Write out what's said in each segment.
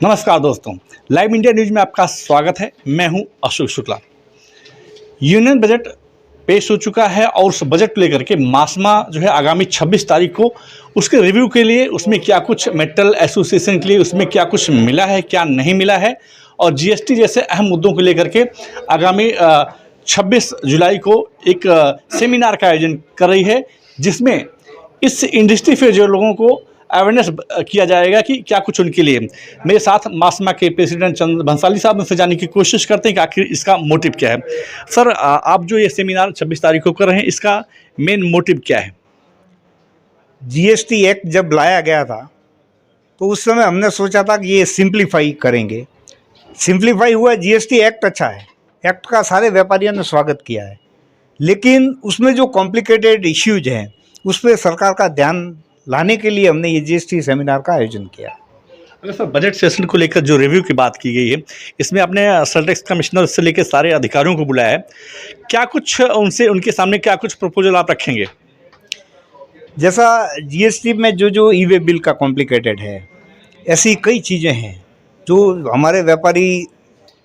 नमस्कार दोस्तों, live India news में आपका स्वागत है। मैं हूं अशोक शुक्ला। यूनियन बजट पेश हो चुका है और उस बजट को लेकर के मासमा जो है आगामी 26 तारीख को उसके रिव्यू के लिए उसमें क्या कुछ मेटल एसोसिएशन के लिए उसमें क्या कुछ मिला है, क्या नहीं मिला है, और जीएसटी जैसे अहम मुद्दों को लेकर के आगामी 26 जुलाई को एक सेमिनार का आयोजन कर रही है, जिसमें इस इंडस्ट्री से जो लोगों को अवेयरनेस किया जाएगा कि क्या कुछ उनके लिए। मेरे साथ मासमा के प्रेसिडेंट चंद्र भंसाली साहब उनसे जानने की कोशिश करते हैं कि आखिर इसका मोटिव क्या है। सर, आप जो ये सेमिनार 26 तारीख को कर रहे हैं, इसका मेन मोटिव क्या है? जीएसटी एक्ट जब लाया गया था तो उस समय हमने सोचा था कि ये सिंप्लीफाई करेंगे। सिंप्लीफाई हुआ। जीएसटी एक्ट अच्छा है, एक्ट का सारे व्यापारियों ने स्वागत किया है, लेकिन उसमें जो कॉम्प्लिकेटेड इश्यूज हैं उस पर सरकार का ध्यान लाने के लिए हमने ये जीएसटी सेमिनार का आयोजन किया। अगर सर बजट सेशन को लेकर जो रिव्यू की बात की गई है, इसमें आपने सेल टैक्स कमिश्नर से लेकर सारे अधिकारियों को बुलाया है, क्या कुछ उनसे उनके सामने क्या कुछ प्रपोजल आप रखेंगे? जैसा जीएसटी में जो ई वे बिल का कॉम्प्लिकेटेड है, ऐसी कई चीज़ें हैं जो हमारे व्यापारी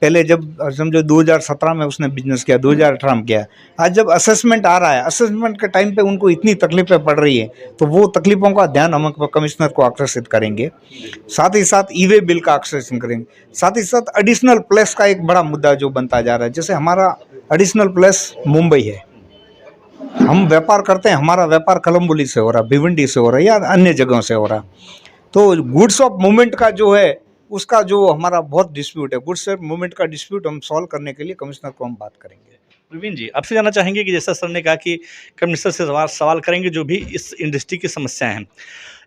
पहले जब समझो 2017 में उसने बिजनेस किया, 2018 में किया, आज जब असेसमेंट आ रहा है, असेसमेंट के टाइम पे उनको इतनी तकलीफें पड़ रही है, तो वो तकलीफ़ों का ध्यान हम कमिश्नर को आकर्षित करेंगे। साथ ही साथ ई वे बिल का आकर्षण करेंगे। साथ ही साथ एडिशनल प्लेस का एक बड़ा मुद्दा जो बनता जा रहा है, जैसे हमारा एडिशनल प्लेस मुंबई है, हम व्यापार करते हैं, हमारा व्यापार कलम्बोली से हो रहा, भिवंडी से हो रहा या अन्य जगहों से हो रहा, तो गुड्स ऑफ मूवमेंट का जो है उसका जो हमारा बहुत डिस्प्यूट है, गुड्स ऑफ मूवमेंट का डिस्प्यूट हम सॉल्व करने के लिए कमिश्नर को हम बात करेंगे। प्रवीण जी, आपसे जानना चाहेंगे कि जैसा सर ने कहा कि कमिश्नर से सवाल करेंगे जो भी इस इंडस्ट्री की समस्याएं हैं,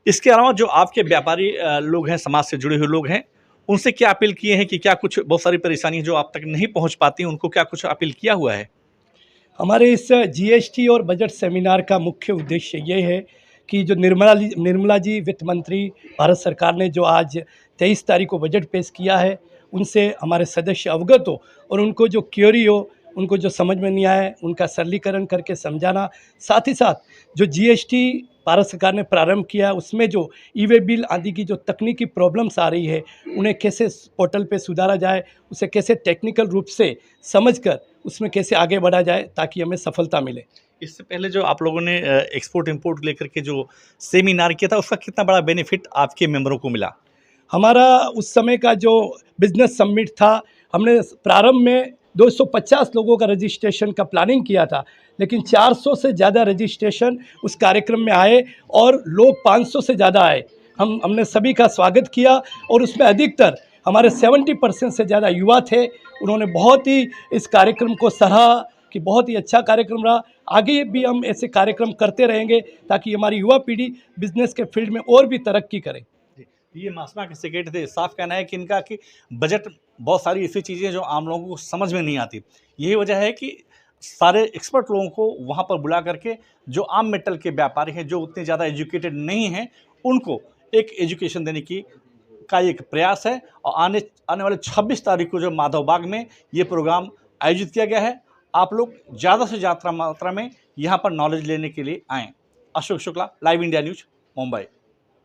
इसके अलावा जो आपके व्यापारी लोग हैं, समाज से जुड़े हुए लोग हैं, उनसे क्या अपील किए हैं कि क्या कुछ बहुत सारी परेशानियां जो आप तक नहीं पहुंच पाती, उनको क्या कुछ अपील किया हुआ है? हमारे इस जीएसटी और बजट सेमिनार का मुख्य उद्देश्य ये है कि जो निर्मला जी वित्त मंत्री भारत सरकार ने जो आज 23 तारीख को बजट पेश किया है, उनसे हमारे सदस्य अवगत हो और उनको जो क्यूरी हो, उनको जो समझ में नहीं आया उनका सरलीकरण करके समझाना। साथ ही साथ जो जीएसटी भारत सरकार ने प्रारंभ किया, उसमें जो ई वे बिल आदि की जो तकनीकी प्रॉब्लम्स आ रही है, उन्हें कैसे पोर्टल पे सुधारा जाए, उसे कैसे टेक्निकल रूप से समझकर उसमें कैसे आगे बढ़ा जाए ताकि हमें सफलता मिले। इससे पहले जो आप लोगों ने एक्सपोर्ट इंपोर्ट लेकर के जो सेमिनार किया था, उसका कितना बड़ा बेनिफिट आपके मेंबरों को मिला? हमारा उस समय का जो बिजनेस समिट था, हमने प्रारंभ में 250 लोगों का रजिस्ट्रेशन का प्लानिंग किया था, लेकिन 400 से ज़्यादा रजिस्ट्रेशन उस कार्यक्रम में आए और लोग 500 से ज़्यादा आए। हमने सभी का स्वागत किया और उसमें अधिकतर हमारे 70% से ज़्यादा युवा थे। उन्होंने बहुत ही इस कार्यक्रम को सराहा कि बहुत ही अच्छा कार्यक्रम रहा। आगे भी हम ऐसे कार्यक्रम करते रहेंगे ताकि हमारी युवा पीढ़ी बिजनेस के फील्ड में और भी तरक्की करे। ये मासमा के सेक्रेटरी थे, साफ कहना है कि इनका कि बजट बहुत सारी ऐसी चीज़ें जो आम लोगों को समझ में नहीं आती, यही वजह है कि सारे एक्सपर्ट लोगों को वहाँ पर बुला करके जो आम मेटल के व्यापारी हैं, जो उतने ज़्यादा एजुकेटेड नहीं हैं, उनको एक एजुकेशन देने की का एक प्रयास है। और आने वाले 26 तारीख को जो माधव बाग में ये प्रोग्राम आयोजित किया गया है, आप लोग ज़्यादा से ज़्यादा मात्रा में यहाँ पर नॉलेज लेने के लिए आएँ। Ashok Shukla, live India news, Mumbai.